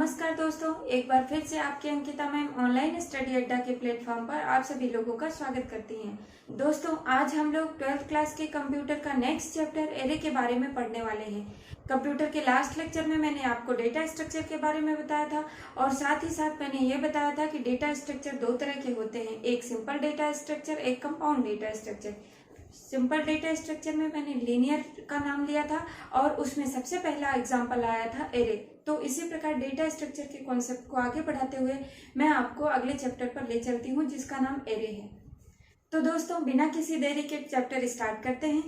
नमस्कार दोस्तों, एक बार फिर से आपकी अंकिता मैम ऑनलाइन स्टडी अड्डा के प्लेटफॉर्म पर आप सभी लोगों का स्वागत करती हैं। दोस्तों, आज हम लोग 12th क्लास के कंप्यूटर का नेक्स्ट चैप्टर एरे के बारे में पढ़ने वाले हैं। कंप्यूटर के लास्ट लेक्चर में मैंने आपको डेटा स्ट्रक्चर के बारे में बताया था और साथ ही साथ मैंने ये बताया था कि डेटा स्ट्रक्चर दो तरह के होते हैं, एक सिंपल डेटा स्ट्रक्चर, एक compound data structure. Simple data structure में मैंने लीनियर का नाम लिया था और उसमें सबसे पहला एग्जांपल आया था एरे। तो इसी प्रकार डेटा स्ट्रक्चर के कॉन्सेप्ट को आगे बढ़ाते हुए मैं आपको अगले चैप्टर पर ले चलती हूँ जिसका नाम एरे है। तो दोस्तों, बिना किसी देरी के चैप्टर स्टार्ट करते हैं।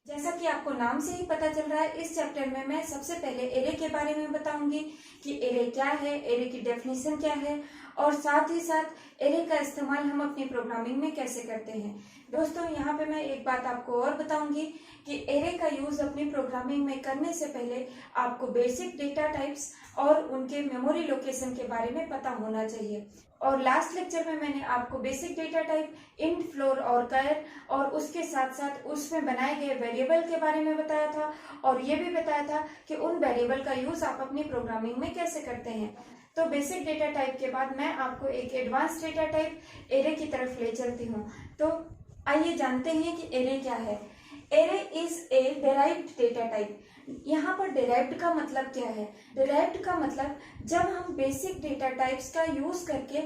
जैसा कि आपको नाम से ही पता चल रहा है, इस चैप्टर में मैं सबसे पहले एरे के बारे में बताऊंगी कि एरे क्या है, एरे की डेफिनेशन क्या है और साथ ही साथ एरे का इस्तेमाल हम अपनी प्रोग्रामिंग में कैसे करते हैं। दोस्तों, यहाँ पे मैं एक बात आपको और बताऊंगी कि एरे का यूज अपनी प्रोग्रामिंग में करने से पहले आपको बेसिक डेटा टाइप्स और उनके मेमोरी लोकेशन के बारे में पता होना चाहिए। और लास्ट लेक्चर में मैंने आपको basic data type, int, floor और कैर और उसके साथ साथ उसमें बनाए गए वेरिएबल के बारे में बताया था और ये भी बताया था कि उन वेरिएबल का यूज आप अपनी प्रोग्रामिंग में कैसे करते हैं। तो बेसिक डेटा टाइप के बाद मैं आपको एक एडवांस डेटा टाइप एरे की तरफ ले चलती हूँ। तो आइए जानते हैं कि एरे क्या है। Array is a derived data type. यहाँ पर डेराइव्ड का मतलब क्या है? डेराइव्ड का मतलब जब हम बेसिक डेटा टाइप्स का यूज करके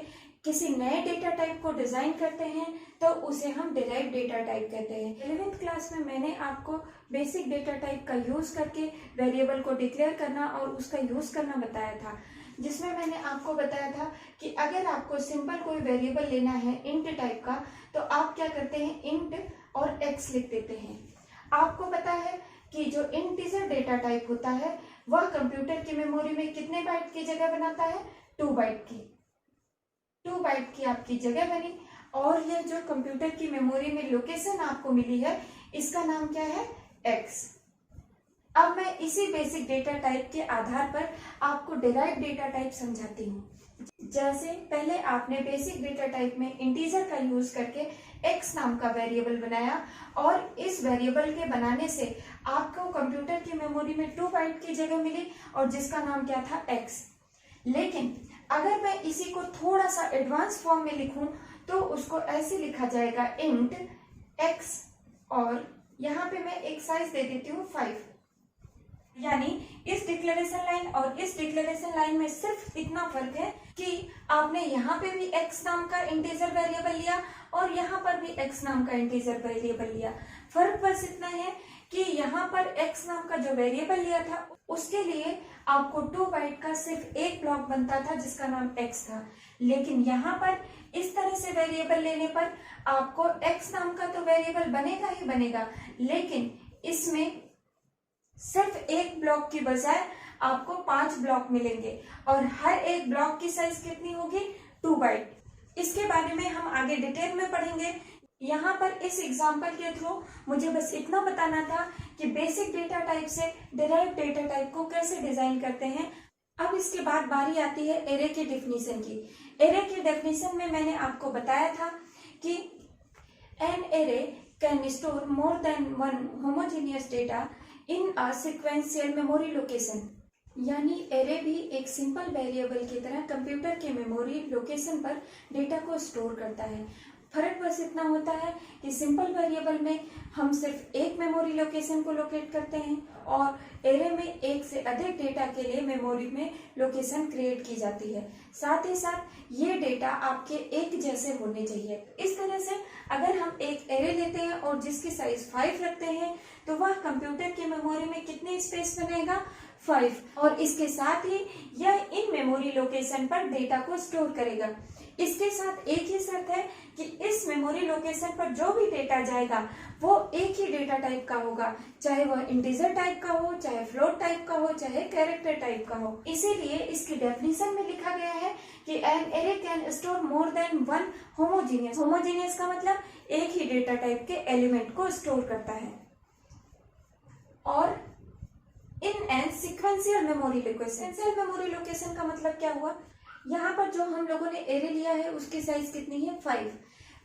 किसी नए डेटा टाइप को डिजाइन करते हैं तो उसे हम डेराइव्ड डेटा टाइप कहते हैं। 11th क्लास में मैंने आपको बेसिक डेटा टाइप का यूज करके वेरिएबल को डिक्लेयर करना और उसका यूज करना बताया था, जिसमें मैंने आपको बताया था कि अगर आपको सिंपल कोई वेरिएबल लेना है इंट टाइप का तो आप क्या करते हैं, इंट और एक्स लिख देते हैं। आपको पता है कि जो इंटीजर डेटा टाइप होता है वह कंप्यूटर की मेमोरी में कितने बाइट की जगह बनाता है? 2 बाइट की। 2 बाइट की आपकी जगह बनी और यह जो कंप्यूटर की मेमोरी में लोकेशन आपको मिली है इसका नाम क्या है? एक्स। अब मैं इसी बेसिक डेटा टाइप के आधार पर आपको डेराइव्ड डेटा टाइप समझाती हूँ। जैसे पहले आपने बेसिक डेटा टाइप में इंटीजर का यूज करके x नाम का वेरिएबल बनाया और इस वेरिएबल के बनाने से आपको कंप्यूटर की मेमोरी में 2 बाइट की जगह मिली और जिसका नाम क्या था? x। लेकिन अगर मैं इसी को थोड़ा सा एडवांस फॉर्म में लिखूं तो उसको ऐसे लिखा जाएगा, इंट x और यहाँ पे मैं एक साइज दे देती हूँ 5। यानी इस डिक्लेरेशन लाइन और इस डिक्लेरेशन लाइन में सिर्फ इतना फर्क है कि आपने यहाँ पे भी x नाम का इंटीजर वेरिएबल लिया और यहाँ पर भी x नाम का इंटीजर वेरिएबल लिया। फर्क बस इतना है कि यहाँ पर x नाम का जो वेरिएबल लिया था उसके लिए आपको 2 बाइट का सिर्फ एक ब्लॉक बनता था जिसका नाम x था, लेकिन यहाँ पर इस तरह से वेरिएबल लेने पर आपको x नाम का तो वेरिएबल बनेगा ही बनेगा, लेकिन इसमें सिर्फ एक ब्लॉक की बजाय आपको 5 ब्लॉक मिलेंगे और हर एक ब्लॉक की साइज कितनी होगी? 2 बाइट। इसके बारे में हम आगे डिटेल में पढ़ेंगे। यहाँ पर इस एग्जांपल के थ्रू मुझे बस इतना बताना था कि बेसिक डेटा टाइप से डिराइव्ड डेटा टाइप को कैसे डिजाइन करते हैं। अब इसके बाद बारी आती है एरे की डेफिनेशन की। एरे की डेफिनेशन में मैंने आपको बताया था कि an array can store more than one homogeneous data in a sequential memory location. यानी एरे भी एक सिंपल वेरिएबल की तरह कंप्यूटर के मेमोरी लोकेशन पर डेटा को स्टोर करता है। फर्क बस इतना होता है कि सिंपल वेरिएबल में हम सिर्फ एक मेमोरी लोकेशन को लोकेट करते हैं और एरे में एक से अधिक डेटा के लिए मेमोरी में लोकेशन क्रिएट की जाती है। साथ ही साथ ये डेटा आपके एक जैसे होने चाहिए। इस तरह से अगर हम एक एरे लेते हैं और जिसकी साइज 5 रखते हैं तो वह कंप्यूटर की मेमोरी में कितनी स्पेस बनेगा? 5। और इसके साथ ही यह इन मेमोरी लोकेशन पर डेटा को स्टोर करेगा। इसके साथ एक ही शर्त है कि इस मेमोरी लोकेशन पर जो भी डेटा जाएगा वो एक ही डेटा टाइप का होगा, चाहे वह इंटीजर टाइप का हो, चाहे फ्लोट टाइप का हो, चाहे कैरेक्टर टाइप का हो। इसीलिए इसकी डेफिनेशन में लिखा गया है कि an array can store more than one homogeneous. Homogeneous का मतलब एक ही डेटा टाइप के एलिमेंट को स्टोर करता है। और in an sequential memory location. Sequential memory location का मतलब क्या हुआ? यहाँ पर जो हम लोगों ने एरे लिया है उसकी साइज कितनी है?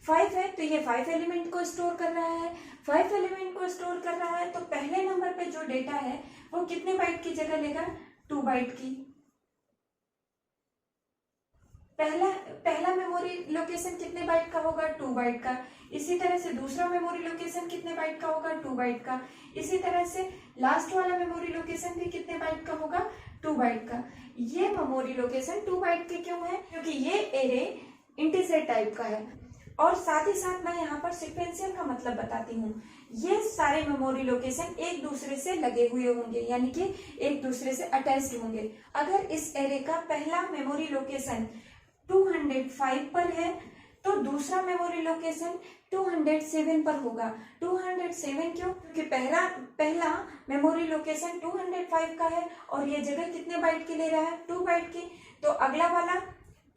5 है, तो ये 5 एलिमेंट को स्टोर कर रहा है। 5 एलिमेंट को स्टोर कर रहा है तो पहले नंबर पे जो डेटा है वो कितने बाइट की जगह लेगा? 2 बाइट की। पहला पहला मेमोरी लोकेशन कितने बाइट का होगा, 2 बाइट का। इसी तरह से दूसरा मेमोरी लोकेशन कितने बाइट का होगा, 2 बाइट का। इसी तरह से लास्ट वाला मेमोरी लोकेशन भी कितने बाइट का होगा, 2 बाइट का। ये मेमोरी लोकेशन 2 बाइट के क्यों है, क्योंकि ये एरे इंटीजर टाइप का है। और साथ ही साथ मैं यहाँ पर सीक्वेंशियल का मतलब बताती हूँ। ये सारे मेमोरी लोकेशन एक दूसरे से लगे हुए होंगे, यानी कि एक दूसरे से अटैच्ड होंगे। अगर इस एरे का पहला मेमोरी लोकेशन 205 पर है तो दूसरा मेमोरी लोकेशन 207 पर होगा। 207 क्यों, क्योंकि पहला मेमोरी लोकेशन 205 का है और ये जगह कितने बाइट की ले रहा है, 2 बाइट की। तो अगला वाला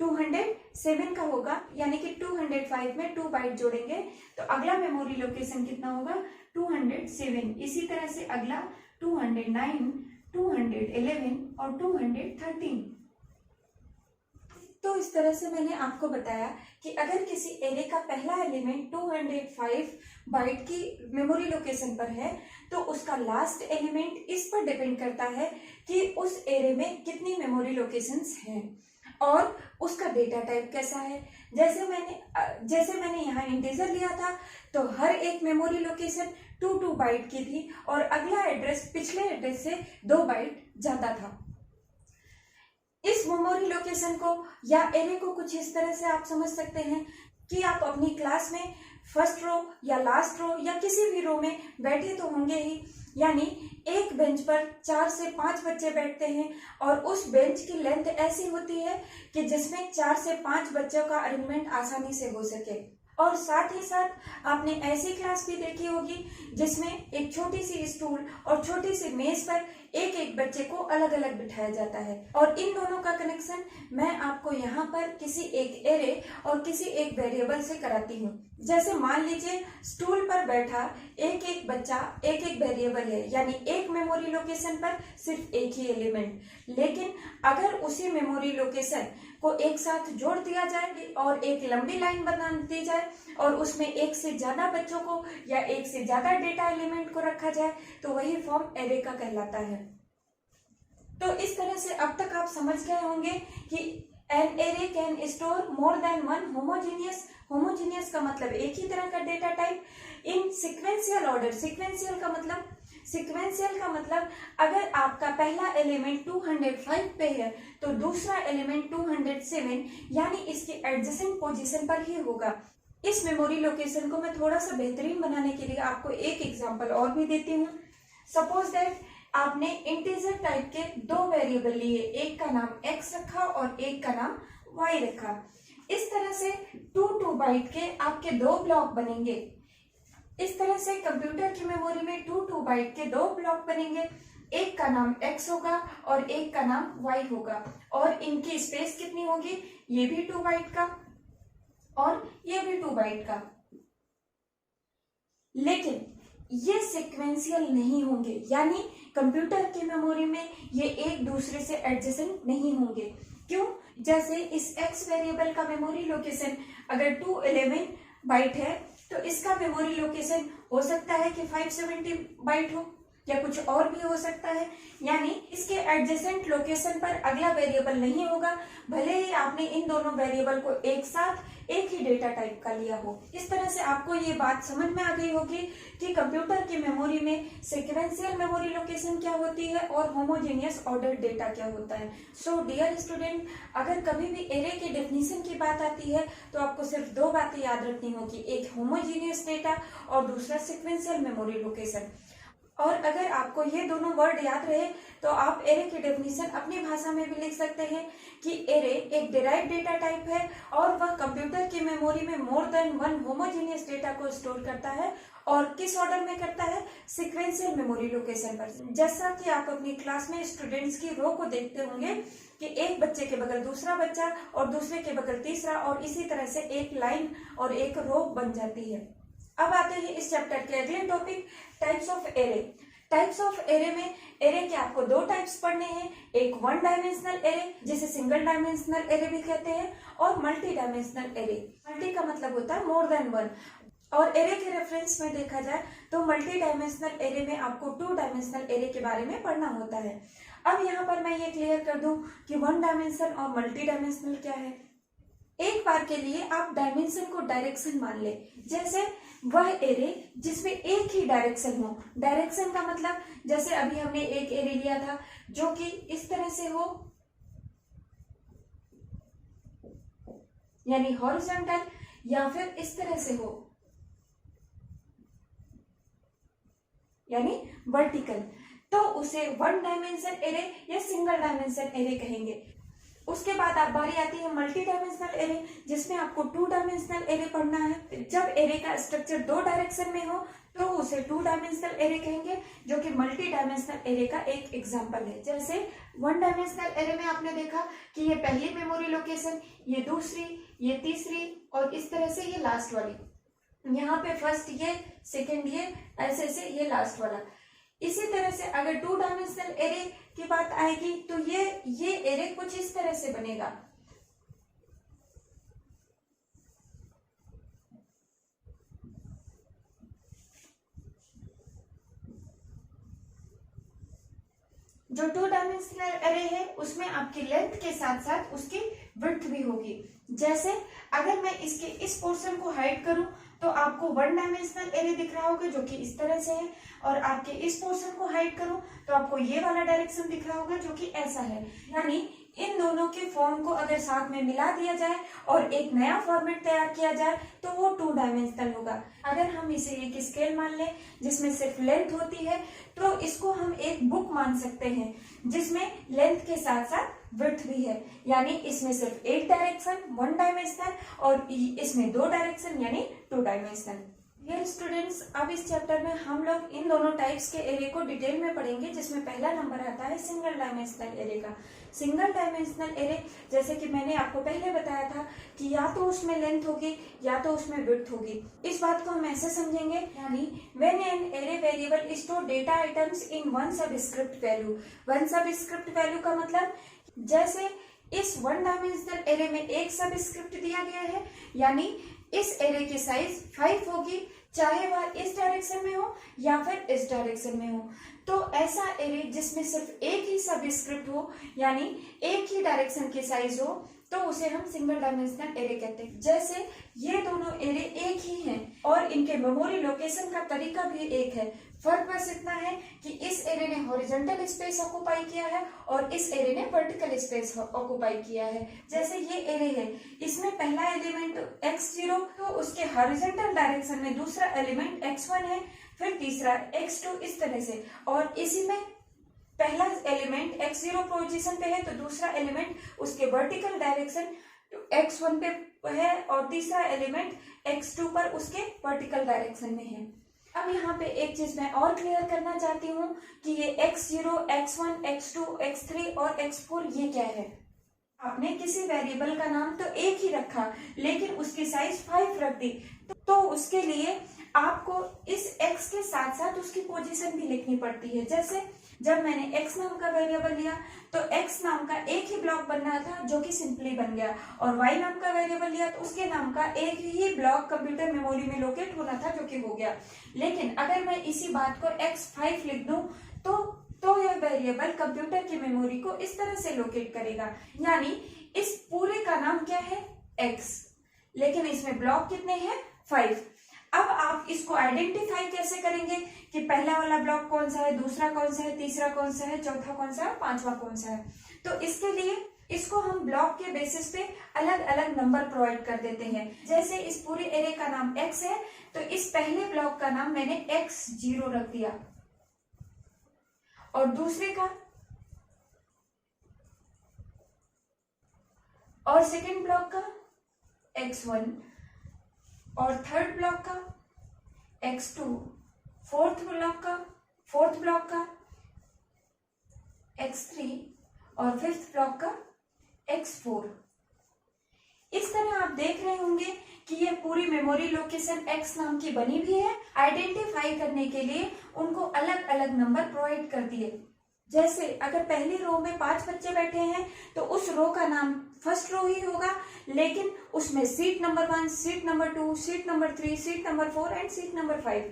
207 का होगा, यानी कि 205 में 2 बाइट जोड़ेंगे तो अगला मेमोरी लोकेशन कितना होगा, 207। इसी तरह से अगला 209, 211 और 213। तो इस तरह से मैंने आपको बताया कि अगर किसी एरे का पहला एलिमेंट 205 बाइट की मेमोरी लोकेशन पर है तो उसका लास्ट एलिमेंट इस पर डिपेंड करता है कि उस एरे में कितनी मेमोरी लोकेशंस हैं और उसका डेटा टाइप कैसा है। जैसे मैंने यहाँ इंटीजर लिया था तो हर एक मेमोरी लोकेशन 2 बाइट की थी और अगला एड्रेस पिछले एड्रेस से 2 बाइट ज्यादा था। इस मेमोरी लोकेशन को या एरे को कुछ इस तरह से आप समझ सकते हैं कि आप अपनी क्लास में फर्स्ट रो या लास्ट रो या किसी भी रो में बैठे तो होंगे ही, यानी एक बेंच पर 4 से 5 बच्चे बैठते हैं और उस बेंच की लेंथ ऐसी होती है कि जिसमें 4 से 5 बच्चों का अरेंजमेंट आसानी से हो सके। और साथ ही साथ आपने ऐसी क्लास भी देखी होगी जिसमें एक छोटी सी स्टूल और छोटी सी मेज पर एक एक बच्चे को अलग अलग बिठाया जाता है। और इन दोनों का कनेक्शन मैं आपको यहाँ पर किसी एक एरे और किसी एक वेरिएबल से कराती हूँ। जैसे मान लीजिए स्टूल पर बैठा एक एक बच्चा एक एक वेरिएबल है, यानी एक मेमोरी लोकेशन पर सिर्फ एक ही एलिमेंट। लेकिन अगर उसी मेमोरी लोकेशन को एक साथ जोड़ दिया जाए और एक लंबी लाइन बना दी जाए और उसमें एक से ज्यादा बच्चों को या एक से ज्यादा डेटा एलिमेंट को रखा जाए तो वही फॉर्म एरे का कहलाता है। तो इस तरह से अब तक आप समझ गए होंगे कि an array can store more than one homogeneous. Homogeneous का मतलब एक ही तरह का data type in sequential order. Sequential का मतलब अगर आपका पहला एलिमेंट 205 पे है तो दूसरा एलिमेंट 207, यानी इसके एडजेसेंट पोजीशन पर ही होगा। इस मेमोरी लोकेशन को मैं थोड़ा सा बेहतरीन बनाने के लिए आपको एक एग्जांपल और भी देती हूँ। सपोज दैट आपने इंटीजर टाइप के 2 वेरिएबल लिए, एक का नाम x रखा और एक का नाम y रखा। इस तरह से 2 बाइट के आपके 2 ब्लॉक बनेंगे। इस तरह से कंप्यूटर की मेमोरी में 2 बाइट के 2 ब्लॉक बनेंगे, एक का नाम x होगा और एक का नाम y होगा और इनकी स्पेस कितनी होगी, ये भी 2 बाइट का और ये भी 2 बाइट का। लेकिन ये सिक्वेंशियल नहीं होंगे, यानी कंप्यूटर की मेमोरी में ये एक दूसरे से एडजेसेंट नहीं होंगे। क्यों? जैसे इस x वेरिएबल का मेमोरी लोकेशन अगर 211 बाइट है तो इसका मेमोरी लोकेशन हो सकता है कि 570 बाइट हो या कुछ और भी हो सकता है, यानी इसके एडजेसेंट लोकेशन पर अगला वेरिएबल नहीं होगा, भले ही आपने इन दोनों वेरिएबल को एक साथ एक ही डेटा टाइप का लिया हो। इस तरह से आपको ये बात समझ में आ गई होगी कि कंप्यूटर की मेमोरी में सिक्वेंशियल मेमोरी लोकेशन क्या होती है और होमोजेनियस ऑर्डर डेटा क्या होता है। सो डियर स्टूडेंट, अगर कभी भी एरे की डेफिनेशन की बात आती है तो आपको सिर्फ 2 बातें याद रखनी होगी, एक होमोजेनियस डेटा और दूसरा सिक्वेंशियल मेमोरी लोकेशन। और अगर आपको ये दोनों वर्ड याद रहे तो आप एरे की डेफिनेशन अपनी भाषा में भी लिख सकते हैं कि एरे एक डिराइव्ड डेटा टाइप है और वह कंप्यूटर की मेमोरी में more than one homogeneous data को स्टोर करता है। और किस ऑर्डर में करता है? सिक्वेंशियल मेमोरी लोकेशन पर। जैसा कि आप अपनी क्लास में स्टूडेंट्स की रो को देखते होंगे कि एक बच्चे के बगल दूसरा बच्चा और दूसरे के बगल तीसरा और इसी तरह से एक लाइन और एक रो बन जाती है। अब आते हैं इस चैप्टर के अगले topic, types of array. Types of array में एरे के आपको 2 टाइप्स पढ़ने हैं, एक 1 डायमेंशनल एरे जिसे सिंगल डायमेंशनल एरे भी कहते हैं और मल्टी डायमेंशनल एरे। मल्टी का मतलब होता है मोर देन 1 और एरे के रेफरेंस में देखा जाए तो मल्टी डायमेंशनल एरे में आपको 2 डायमेंशनल एरे के बारे में पढ़ना होता है। अब यहाँ पर मैं ये क्लियर कर दूं कि 1 डायमेंशन और मल्टी डायमेंशनल क्या है। एक बार के लिए आप डायमेंशन को डायरेक्शन मान ले। जैसे वह एरे जिसमें एक ही डायरेक्शन हो। डायरेक्शन का मतलब जैसे अभी हमने एक एरे लिया था जो कि इस तरह से हो, यानी हॉरिजॉन्टल, या फिर इस तरह से हो यानी वर्टिकल, तो उसे वन डायमेंशन एरे या सिंगल डायमेंशन एरे कहेंगे। उसके बाद आप बारी आती है मल्टी डायमेंशनल एरे, जिसमें आपको टू डायमेंशनल एरे पढ़ना है। जब एरे का स्ट्रक्चर दो डायरेक्शन में हो तो उसे टू डायमेंशनल एरे कहेंगे, जो कि मल्टी डायमेंशनल एरे का एक एग्जांपल है। जैसे वन डायमेंशनल एरे में आपने देखा कि ये पहली मेमोरी लोकेशन, ये दूसरी, ये तीसरी और इस तरह से ये लास्ट वाली। यहाँ पे फर्स्ट ये, सेकेंड ये, ऐसे से ये लास्ट वाला। इसी तरह से अगर टू डायमेंशनल एरे की बात आएगी तो ये एरे कुछ इस तरह से बनेगा। जो टू डायमेंशनल एरे है उसमें आपकी लेंथ के साथ साथ उसकी विड्थ भी होगी। जैसे अगर मैं इसके इस पोर्शन को हाइड करूं तो आपको वन डायमेंशनल एरे दिख रहा होगा जो कि इस तरह से है, और आपके इस पोर्शन को हाइड करूं तो आपको ये वाला डायरेक्शन दिख रहा होगा जो कि ऐसा है। यानी इन दोनों के फॉर्म को अगर साथ में मिला दिया जाए और एक नया फॉर्मेट तैयार किया जाए तो वो टू डायमेंशनल होगा। अगर हम इसे एक स्केल मान लें जिसमें सिर्फ लेंथ होती है तो इसको हम एक बुक मान सकते हैं जिसमें लेंथ के साथ साथ विड्थ भी है। यानी इसमें सिर्फ एक डायरेक्शन वन डायमेंशनल और इसमें दो डायरेक्शन यानी टू डायमेंशनल। डियर स्टूडेंट्स, अब इस चैप्टर में हम लोग इन दोनों टाइप्स के एरे को डिटेल में पढ़ेंगे, जिसमें पहला नंबर आता है सिंगल डायमेंशनल एरे का। सिंगल डायमेंशनल एरे जैसे कि मैंने आपको पहले बताया था कि या तो उसमें लेंथ होगी या तो उसमें विड्थ होगी। इस बात को हम ऐसे समझेंगे, यानी when an array variable store data items in one subscript value. One subscript value का मतलब जैसे इस वन डायमेंशनल एरे में एक सबस्क्रिप्ट दिया गया है, यानी इस एरे की साइज 5 होगी, चाहे वह इस डायरेक्शन में हो या फिर इस डायरेक्शन में हो। तो ऐसा एरे जिसमें सिर्फ एक ही सबस्क्रिप्ट हो यानी एक ही डायरेक्शन की साइज हो तो उसे हम सिंगल डायमेंशनल एरे कहते हैं। जैसे ये दोनों एरे एक ही हैं और इनके मेमोरी लोकेशन का तरीका भी एक है। फर्क बस इतना है कि इस एरे ने हॉरिजॉन्टल स्पेस ऑक्युपाई किया है और इस एरे ने वर्टिकल स्पेस ऑक्युपाई किया है। जैसे ये एरे है, इसमें पहला एलिमेंट x0 तो उसके हॉरिजॉन्टल डायरेक्शन में दूसरा एलिमेंट x1 है, फिर तीसरा x2 इस तरह से, और इसी में पहला एलिमेंट x0 पोजीशन पे है तो दूसरा एलिमेंट उसके वर्टिकल डायरेक्शन x1 पे है और तीसरा एलिमेंट x2 पर उसके वर्टिकल डायरेक्शन में है। अब यहाँ पे एक चीज मैं और क्लियर करना चाहती हूँ कि ये x0, x1, x2, x3 और x4 ये क्या है। आपने किसी वेरिएबल का नाम तो एक ही रखा लेकिन उसकी साइज 5 रख दी, तो उसके लिए आपको इस x के साथ साथ उसकी पोजीशन भी लिखनी पड़ती है। जैसे जब मैंने x नाम का वेरिएबल लिया तो x नाम का एक ही ब्लॉक बनना था जो कि सिंपली बन गया, और y नाम का वेरिएबल लिया तो उसके नाम का एक ही ब्लॉक कंप्यूटर मेमोरी में लोकेट होना था जो कि हो गया। लेकिन अगर मैं इसी बात को x5 लिख दूं तो यह वेरिएबल कंप्यूटर की मेमोरी को इस तरह से लोकेट करेगा, यानी इस पूरे का नाम क्या है x, लेकिन इसमें ब्लॉक कितने हैं 5। अब आप इसको आइडेंटिफाई कैसे करेंगे कि पहला वाला ब्लॉक कौन सा है, दूसरा कौन सा है, तीसरा कौन सा है, चौथा कौन सा है, पांचवा कौन सा है। तो इसके लिए इसको हम ब्लॉक के बेसिस पे अलग अलग नंबर प्रोवाइड कर देते हैं। जैसे इस पूरे एरे का नाम x है तो इस पहले ब्लॉक का नाम मैंने x0 रख दिया और दूसरे का और सेकेंड ब्लॉक का x1 और थर्ड ब्लॉक का x2, फोर्थ ब्लॉक का x3 और फिफ्थ ब्लॉक का x4। इस तरह आप देख रहे होंगे कि ये पूरी मेमोरी लोकेशन x नाम की बनी भी है। आइडेंटिफाई करने के लिए उनको अलग अलग नंबर प्रोवाइड कर दिए। जैसे अगर पहली रो में 5 बच्चे बैठे हैं तो उस रो का नाम फर्स्ट रो ही होगा, लेकिन उसमें seat number 1, seat number 2, seat number 3, seat number 4 and seat number 5।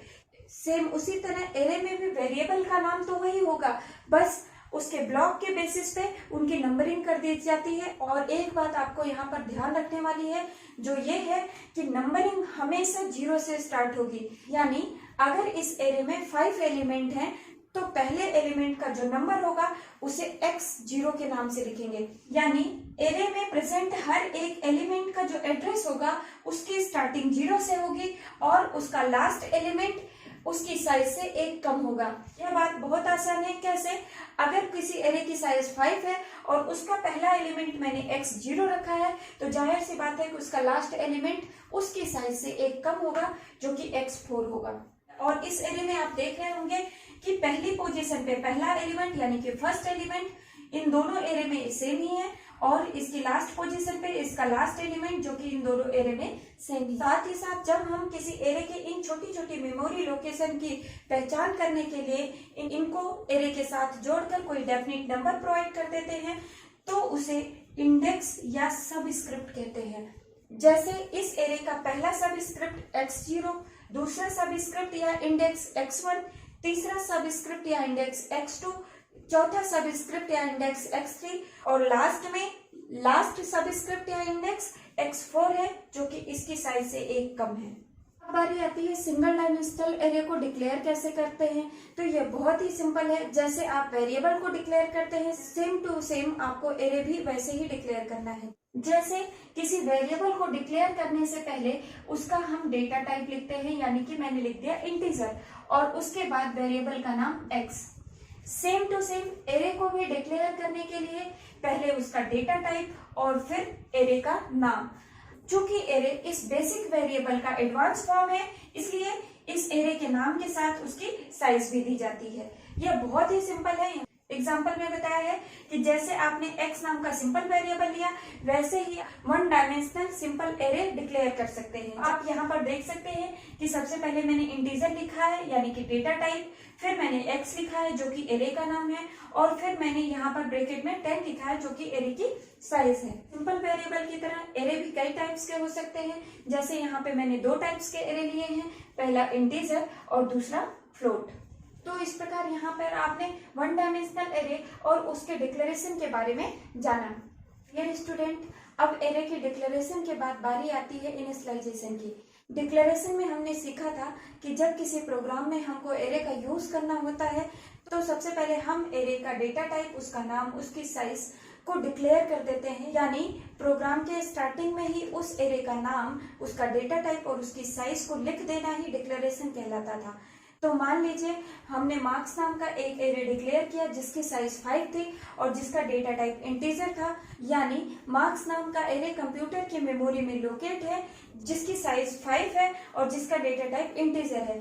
Same उसी तरह एरे में भी वेरिएबल का नाम तो वही होगा, बस उसके ब्लॉक के बेसिस पे उनकी नंबरिंग कर दी जाती है। और एक बात आपको यहाँ पर ध्यान रखने वाली है, जो ये है कि नंबरिंग हमेशा 0 से स्टार्ट होगी। यानी अगर इस एरे में 5 एलिमेंट हैं तो पहले एलिमेंट का जो नंबर होगा उसे x0 के नाम से लिखेंगे। यानी एरे में प्रेजेंट हर एक एलिमेंट का जो एड्रेस होगा उसकी स्टार्टिंग 0 से होगी और उसका लास्ट एलिमेंट उसकी साइज से 1 कम होगा। यह बात बहुत आसान है। कैसे? अगर किसी एरे की साइज 5 है और उसका पहला एलिमेंट मैंने x0 रखा है तो जाहिर सी बात है कि उसका लास्ट एलिमेंट उसकी साइज से 1 कम होगा, जो कि x4 होगा। और इस एरे में आप देख रहे होंगे कि पहली पोजीशन पे पहला एलिमेंट यानी कि फर्स्ट एलिमेंट इन दोनों एरे में सेम ही है और इसकी लास्ट पोजीशन पे इसका लास्ट एलिमेंट जो कि इन दोनों एरे में सेम ही। साथ ही साथ जब हम किसी एरे के इन छोटी छोटी मेमोरी लोकेशन की पहचान करने के लिए इनको एरे के साथ जोड़कर कोई डेफिनेट नंबर प्रोवाइड कर देते हैं तो उसे इंडेक्स या सबस्क्रिप्ट कहते हैं। जैसे इस एरे का पहला सबस्क्रिप्ट x0, दूसरा सबस्क्रिप्ट या इंडेक्स x1, तीसरा सबस्क्रिप्ट या इंडेक्स x2, चौथा सबस्क्रिप्ट या इंडेक्स x3 और लास्ट में लास्ट सबस्क्रिप्ट या इंडेक्स x4 है, जो कि इसकी साइज से 1 कम है। अब बारी आती है सिंगल डायमेंशनल एरे को डिक्लेयर कैसे करते हैं। तो ये बहुत ही सिंपल है। जैसे आप वेरिएबल को डिक्लेयर करते हैं सेम टू सेम आपको एरे भी वैसे ही डिक्लेयर करना है। जैसे किसी वेरिएबल को डिक्लेयर करने से पहले उसका हम डेटा टाइप लिखते हैं, यानी कि मैंने लिख दिया इंटीजर और उसके बाद वेरिएबल का नाम x। Same to same array को भी डिक्लेयर करने के लिए पहले उसका डेटा टाइप और फिर एरे का नाम। चूंकि एरे इस बेसिक वेरिएबल का एडवांस फॉर्म है इसलिए इस एरे के नाम के साथ उसकी साइज भी दी जाती है। यह बहुत ही सिंपल है। एग्जाम्पल में बताया है कि जैसे आपने x नाम का सिंपल वेरिएबल लिया वैसे ही 1 डायमेंशनल सिंपल एरे डिक्लेयर कर सकते हैं। आप यहाँ पर देख सकते हैं कि सबसे पहले मैंने इंटीजर लिखा है यानी कि डेटा टाइप, फिर मैंने x लिखा है जो कि एरे का नाम है और फिर मैंने यहाँ पर ब्रैकेट में 10 लिखा है जो कि एरे की साइज है। सिंपल वेरिएबल की तरह एरे भी कई टाइप्स के हो सकते हैं। जैसे यहाँ पे मैंने 2 टाइप्स के एरे लिए हैं, पहला इंटीजर और दूसरा फ्लोट। तो इस प्रकार यहाँ पर आपने 1 डायमेंशनल एरे और उसके डिक्लेरेशन के बारे में जाना। डियर स्टूडेंट, अब एरे की डिक्लेरेशन के बाद बारी आती है इनिशियलाइजेशन की। डिक्लेरेशन में हमने सीखा था कि जब किसी प्रोग्राम में हमको एरे का यूज करना होता है तो सबसे पहले हम एरे का डेटा टाइप, उसका नाम, उसकी साइज को डिक्लेयर कर देते हैं। यानी प्रोग्राम के स्टार्टिंग में ही उस एरे का नाम, उसका डेटा टाइप और उसकी साइज को लिख देना ही डिक्लेरेशन कहलाता था। तो मान लीजिए हमने मार्क्स नाम का एक एरे डिक्लेयर किया जिसकी साइज 5 थी और जिसका डेटा टाइप इंटीजर था। यानी मार्क्स नाम का एरे कंप्यूटर की मेमोरी में लोकेट है जिसकी साइज 5 है और जिसका डेटा टाइप इंटीजर है,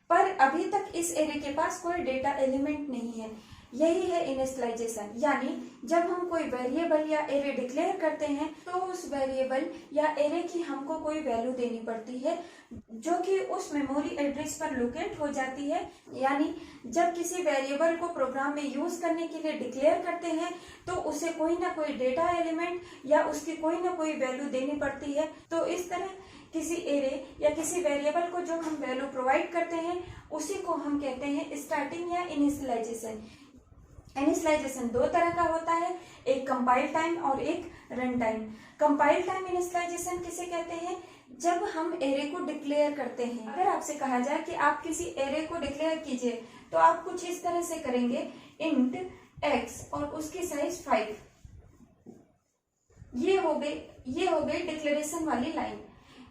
पर अभी तक इस एरे के पास कोई डेटा एलिमेंट नहीं है। यही है इनिशियलाइजेशन। यानी जब हम कोई वेरिएबल या एरे डिक्लेयर करते हैं तो उस वेरिएबल या एरे की हमको कोई वैल्यू देनी पड़ती है जो कि उस मेमोरी एड्रेस पर लोकेट हो जाती है। यानी जब किसी वेरिएबल को प्रोग्राम में यूज करने के लिए डिक्लेयर करते हैं तो उसे कोई ना कोई डेटा एलिमेंट या उसकी कोई ना कोई वैल्यू देनी पड़ती है। तो इस तरह किसी एरे या किसी वेरिएबल को जो हम वैल्यू प्रोवाइड करते हैं उसी को हम कहते हैं स्टार्टिंग या इनिशियलाइजेशन। इनिशियलाइजेशन 2 तरह का होता है, एक कंपाइल टाइम और एक run time. Compile time initialization किसे कहते हैं? जब हम एरे को डिक्लेयर करते हैं। अगर आपसे कहा जाए कि आप किसी एरे को डिक्लेयर कीजिए तो आप कुछ इस तरह से करेंगे, इंट x और उसकी साइज 5। ये हो गई डिक्लेरेशन वाली लाइन।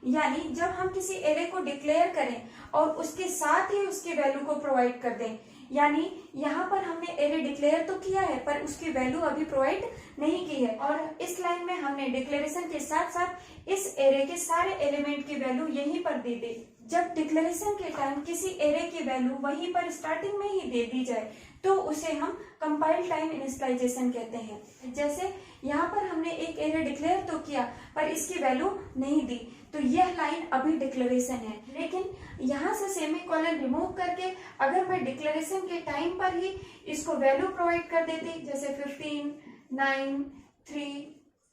यानी जब हम किसी एरे को डिक्लेयर करें और उसके साथ ही उसकी वैल्यू को प्रोवाइड कर दें, यानी यहाँ पर हमने एरे डिक्लेयर तो किया है पर उसकी वैल्यू अभी प्रोवाइड नहीं की है और इस लाइन में हमने डिक्लेरेशन के साथ साथ इस एरे के सारे एलिमेंट की वैल्यू यहीं पर दे दी। जब डिक्लेरेशन के टाइम किसी एरे की वैल्यू वहीं पर स्टार्टिंग में ही दे दी जाए तो उसे हम कंपाइल टाइम इनिशियलाइजेशन कहते हैं। जैसे यहाँ पर हमने एक एरे डिक्लेयर तो किया पर इसकी वैल्यू नहीं दी तो यह लाइन अभी डिक्लेरेशन है। लेकिन यहाँ से सेमीकोलन रिमूव करके अगर मैं डिक्लेरेशन के टाइम पर ही इसको वैल्यू प्रोवाइड कर देती, जैसे 15, 9, 3,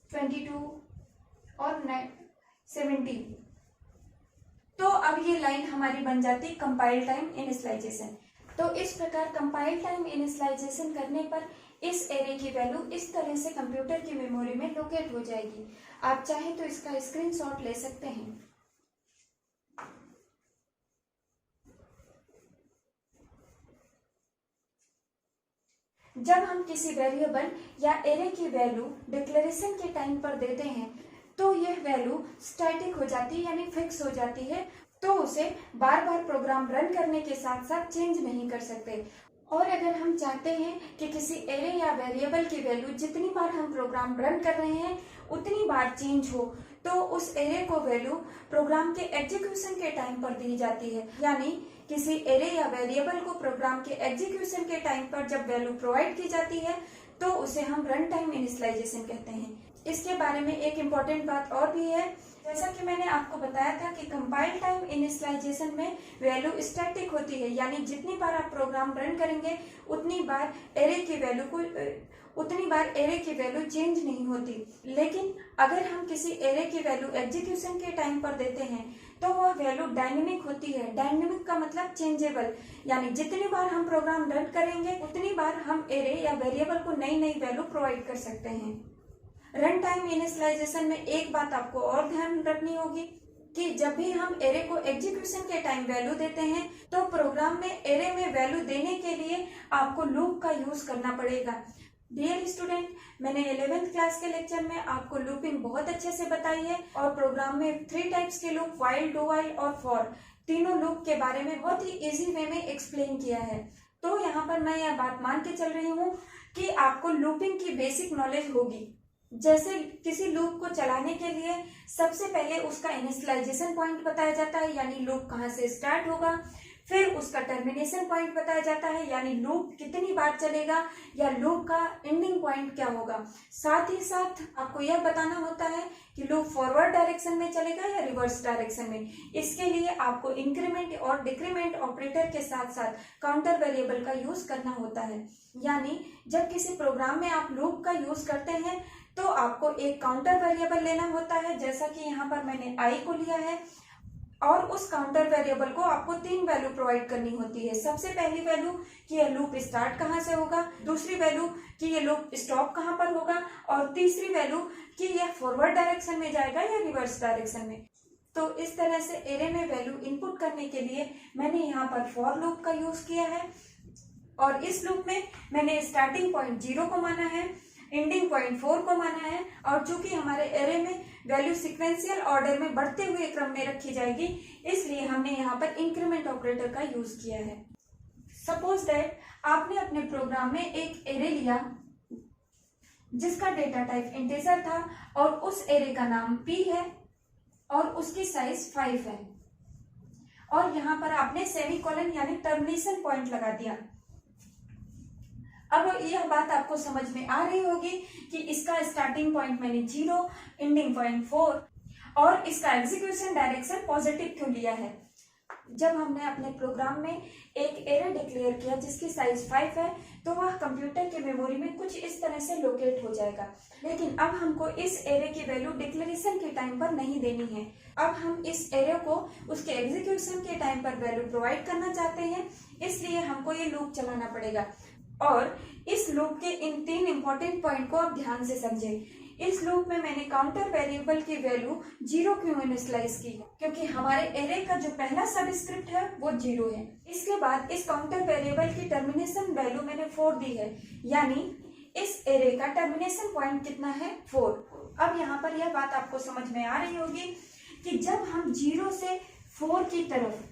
22 और 17, तो अब ये लाइन हमारी बन जाती कंपाइल टाइम इनिशियलाइजेशन। तो इस प्रकार कंपाइल टाइम इनिशियलाइजेशन करने पर इस एरे की वैल्यू इस तरह से कंप्यूटर की मेमोरी में लोकेट हो जाएगी। आप चाहें तो इसका स्क्रीनशॉट ले सकते हैं। जब हम किसी वेरिएबल या एरे की वैल्यू डिक्लेरेशन के टाइम पर देते हैं तो यह वैल्यू स्टैटिक हो जाती है यानी फिक्स हो जाती है, तो उसे बार बार प्रोग्राम रन करने के साथ साथ चेंज नहीं कर सकते। और अगर हम चाहते हैं कि किसी एरे या वेरिएबल की वैल्यू जितनी बार हम प्रोग्राम रन कर रहे हैं उतनी बार चेंज हो, तो उस एरे को वैल्यू प्रोग्राम के एग्जीक्यूशन के टाइम पर दी जाती है। यानी किसी एरे या वेरिएबल को प्रोग्राम के एग्जीक्यूशन के टाइम पर जब वैल्यू प्रोवाइड की जाती है तो उसे हम रन टाइम इनिशियलाइजेशन कहते हैं। इसके बारे में एक इम्पॉर्टेंट बात और भी है, जैसा कि मैंने आपको बताया था कि कंपाइल टाइम इनिशियलाइजेशन में वैल्यू स्टैटिक होती है, यानी जितनी बार आप प्रोग्राम रन करेंगे उतनी बार एरे की वैल्यू चेंज नहीं होती। लेकिन अगर हम किसी एरे की वैल्यू एग्जीक्यूशन के टाइम पर देते हैं तो वह वैल्यू डायनेमिक होती है। डायनेमिक का मतलब चेंजेबल, यानी जितनी बार हम प्रोग्राम रन करेंगे उतनी बार हम एरे या वेरिएबल को नई नई वैल्यू प्रोवाइड कर सकते हैं। रन टाइम इनिशियलाइजेशन में एक बात आपको और ध्यान रखनी होगी कि जब भी हम एरे को एग्जीक्यूशन के टाइम वैल्यू देते हैं तो प्रोग्राम में एरे में वैल्यू देने के लिए आपको लूप का यूज करना पड़ेगा। डियर स्टूडेंट, मैंने 11th क्लास के लेक्चर में आपको लूपिंग बहुत अच्छे से बताई है और प्रोग्राम में 3 टाइप्स के लूप, व्हाइल, डू व्हाइल और फॉर, तीनों लूप के बारे में बहुत ही इजी वे में एक्सप्लेन किया है। तो यहाँ पर मैं यह बात मान के चल रही हूँ कि आपको लूपिंग की बेसिक नॉलेज होगी। जैसे किसी लूप को चलाने के लिए सबसे पहले उसका इनिशियलाइजेशन पॉइंट बताया जाता है, यानी लूप कहाँ से स्टार्ट होगा, फिर उसका टर्मिनेशन पॉइंट बताया जाता है, यानी लूप कितनी बार चलेगा या लूप का एंडिंग पॉइंट क्या होगा। साथ ही साथ आपको यह बताना होता है कि लूप फॉरवर्ड डायरेक्शन में चलेगा या रिवर्स डायरेक्शन में। इसके लिए आपको इंक्रीमेंट और डिक्रीमेंट ऑपरेटर के साथ साथ काउंटर वेरिएबल का यूज करना होता है। यानी जब किसी प्रोग्राम में आप लूप का यूज करते हैं तो आपको एक काउंटर वेरिएबल लेना होता है, जैसा कि यहाँ पर मैंने आई को लिया है, और उस काउंटर वेरिएबल को आपको 3 वैल्यू प्रोवाइड करनी होती है। सबसे पहली वैल्यू कि यह लूप स्टार्ट कहाँ से होगा, दूसरी वैल्यू कि यह लूप स्टॉप कहाँ पर होगा, और तीसरी वैल्यू कि यह फॉरवर्ड डायरेक्शन में जाएगा या रिवर्स डायरेक्शन में। तो इस तरह से एरे में वैल्यू इनपुट करने के लिए मैंने यहाँ पर फॉर लूप का यूज किया है, और इस लूप में मैंने स्टार्टिंग पॉइंट 0 को माना है, एंडिंग पॉइंट 4 को माना है, और चूंकि हमारे एरे में वैल्यू सिक्वेंशियल ऑर्डर में बढ़ते हुए क्रम में रखी जाएगी, इसलिए हमने यहाँ पर इंक्रीमेंट ऑपरेटर का यूज किया है। सपोज दैट आपने अपने प्रोग्राम में एक एरे लिया जिसका डेटा टाइप इंटीजर था और उस एरे का नाम p है और उसकी साइज 5 है, और यहाँ पर आपने सेमीकोलन यानी टर्मिनेशन पॉइंट लगा दिया। अब यह बात आपको समझ में आ रही होगी कि इसका स्टार्टिंग पॉइंट मैंने 0, एंडिंग पॉइंट 4 और इसका एग्जीक्यूशन डायरेक्शन पॉजिटिव क्यों लिया है। जब हमने अपने प्रोग्राम में एक एरे डिक्लेयर किया जिसकी साइज 5 है तो वह कंप्यूटर के मेमोरी में कुछ इस तरह से लोकेट हो जाएगा। लेकिन अब हमको इस एरे की वैल्यू डिक्लेरेशन के टाइम पर नहीं देनी है। अब हम इस एरे को उसके एग्जीक्यूशन के टाइम पर वैल्यू प्रोवाइड करना चाहते हैं, इसलिए हमको ये लूप चलाना पड़ेगा। और इस लूप के इन 3 इंपॉर्टेंट पॉइंट को आप ध्यान से समझें। इस लूप में मैंने काउंटर वेरिएबल की वैल्यू 0 क्यों इनिशियलाइज की, क्योंकि हमारे एरे का जो पहला सबस्क्रिप्ट है वो 0 है। इसके बाद इस काउंटर वेरिएबल की टर्मिनेशन वैल्यू मैंने 4 दी है, यानी इस एरे का टर्मिनेशन पॉइंट कितना है 4। अब यहाँ पर यह बात आपको समझ में आ रही होगी कि जब हम 0 से 4 की तरफ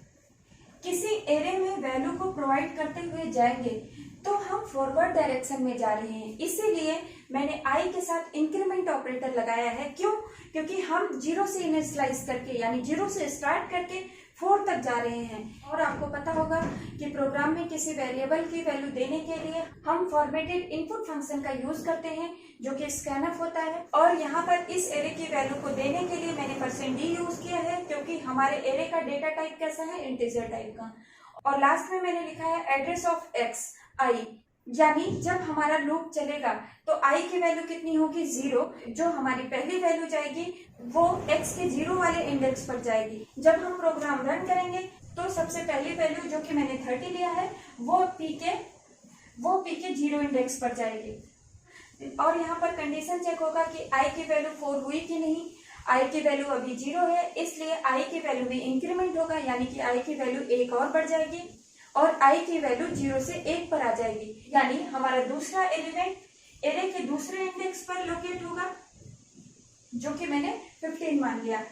किसी एरे में वैल्यू को प्रोवाइड करते हुए जाएंगे तो हम फॉरवर्ड डायरेक्शन में जा रहे हैं। इसीलिए मैंने आई के साथ इंक्रीमेंट ऑपरेटर लगाया है। क्यों? क्योंकि हम 0 से इनिशियलाइज करके यानी 0 से स्टार्ट करके 4 तक जा रहे हैं। और आपको पता होगा कि प्रोग्राम में किसी वेरिएबल की वैल्यू देने के लिए हम फॉर्मेटेड इनपुट फंक्शन का यूज करते हैं जो कि स्कैनफ होता है। और यहाँ पर इस एरे की वैल्यू को देने के लिए मैंने %d यूज किया है, क्योंकि हमारे एरे का डेटा टाइप कैसा है, इंटीजर टाइप का। और लास्ट में मैंने लिखा है एड्रेस ऑफ x i, यानी जब हमारा लूप चलेगा तो i की वैल्यू कितनी होगी 0। जो हमारी पहली वैल्यू जाएगी वो x के 0 वाले इंडेक्स पर जाएगी। जब हम प्रोग्राम रन करेंगे तो सबसे पहली वैल्यू जो कि मैंने 30 लिया है वो पी के 0 इंडेक्स पर जाएगी। और यहाँ पर कंडीशन चेक होगा कि आई की वैल्यू 4 हुई कि नहीं। आई की वैल्यू अभी 0 है, इसलिए आई की वैल्यू में इंक्रीमेंट होगा, यानी कि आई की वैल्यू 1 और बढ़ जाएगी और आई की वैल्यू 0 से 1 पर आ जाएगी। यानी हमारा दूसरा एलिमेंट एरे के दूसरे इंडेक्स पर लोकेट होगा, जो कि मैंने 15 मान लिया।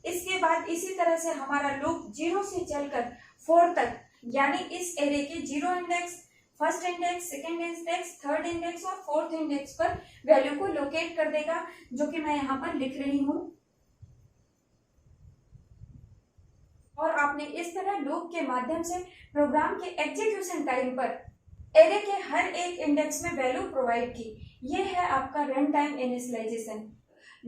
इसके बाद इसी तरह से हमारा लूप 0 से चलकर 4 तक, यानी इस एरे के 0 index, first index, second index, third index और फोर्थ इंडेक्स पर वैल्यू को लोकेट कर देगा, जो कि मैं यहाँ पर लिख रही हूं। और आपने इस तरह लूप के माध्यम से प्रोग्राम के एग्जीक्यूशन टाइम पर एरे के हर एक इंडेक्स में वैल्यू प्रोवाइड की। यह है आपका रन टाइम इनिशियलाइजेशन।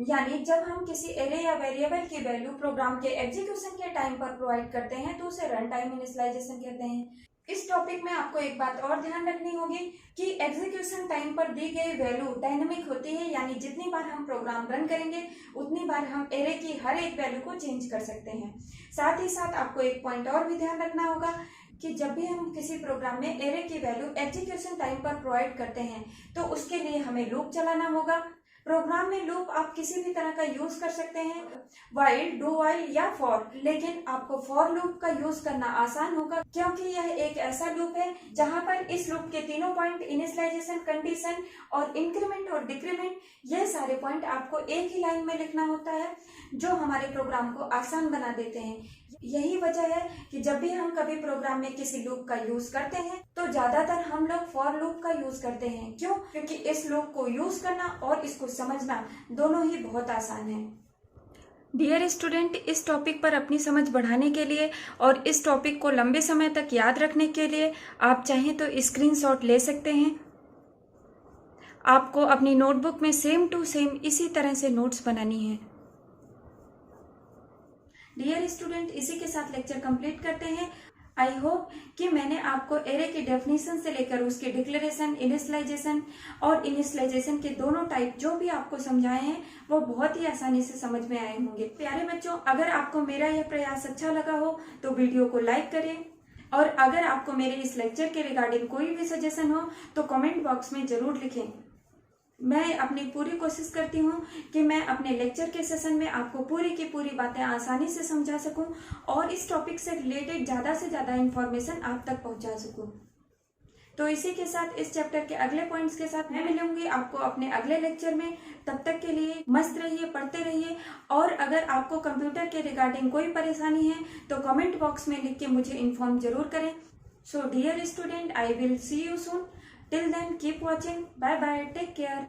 यानी जब हम किसी एरे या वेरिएबल की वैल्यू प्रोग्राम के एग्जीक्यूशन के टाइम पर प्रोवाइड करते हैं तो उसे रन टाइम इनिशियलाइजेशन कहते हैं। इस टॉपिक में आपको एक बात और ध्यान रखनी होगी कि एग्जीक्यूशन टाइम पर दी गई वैल्यू डायनेमिक होती है, यानी जितनी बार हम प्रोग्राम रन करेंगे उतनी बार हम एरे की हर एक वैल्यू को चेंज कर सकते हैं। साथ ही साथ आपको एक पॉइंट और भी ध्यान रखना होगा कि जब भी हम किसी प्रोग्राम में एरे की वैल्यू एग्जीक्यूशन टाइम पर प्रोवाइड करते हैं तो उसके लिए हमें लूप चलाना होगा। प्रोग्राम में लूप आप किसी भी तरह का यूज कर सकते हैं, व्हाइल, डू व्हाइल या फॉर, लेकिन आपको फॉर लूप का यूज करना आसान होगा क्योंकि यह एक ऐसा लूप है जहां पर इस लूप के तीनों पॉइंट इनिशियलाइजेशन, कंडीशन और इंक्रीमेंट और डिक्रीमेंट, यह सारे पॉइंट आपको एक ही लाइन में लिखना होता है, जो हमारे प्रोग्राम को आसान बना देते हैं। यही वजह है कि जब भी हम कभी प्रोग्राम में किसी लूप का यूज करते हैं तो ज्यादातर हम लोग फॉर लूप का यूज करते हैं। क्यों? क्योंकि इस लूप को यूज करना और इसको समझना दोनों ही बहुत आसान है। डियर स्टूडेंट, इस टॉपिक पर अपनी समझ बढ़ाने के लिए और इस टॉपिक को लंबे समय तक याद रखने के लिए आप चाहें तो स्क्रीनशॉट ले सकते हैं। आपको अपनी नोटबुक में सेम टू सेम इसी तरह से नोट्स बनानी है। डियर स्टूडेंट, इसी के साथ लेक्चर कंप्लीट करते हैं। आई होप कि मैंने आपको एरे की डेफिनेशन से लेकर उसकी डिक्लेरेशन, इनिशियलाइजेशन और इनिशियलाइजेशन के दोनों टाइप जो भी आपको समझाए हैं वो बहुत ही आसानी से समझ में आए होंगे। प्यारे बच्चों, अगर आपको मेरा यह प्रयास अच्छा लगा हो तो वीडियो को लाइक करें और अगर आपको मेरे इस लेक्चर के रिगार्डिंग कोई भी सजेशन हो तो कमेंट बॉक्स में जरूर लिखें। मैं अपनी पूरी कोशिश करती हूँ कि मैं अपने लेक्चर के सेशन में आपको पूरी की पूरी बातें आसानी से समझा सकूं और इस टॉपिक से रिलेटेड ज़्यादा से ज़्यादा इन्फॉर्मेशन आप तक पहुँचा सकूं। तो इसी के साथ इस चैप्टर के अगले पॉइंट्स के साथ मैं मिलूंगी आपको अपने अगले लेक्चर में। तब तक के लिए मस्त रहिए, पढ़ते रहिए और अगर आपको कंप्यूटर के रिगार्डिंग कोई परेशानी है तो कमेंट बॉक्स में लिख के मुझे इन्फॉर्म जरूर करें। So dear student, I will see you soon. Till then, keep watching. Bye bye. Take care.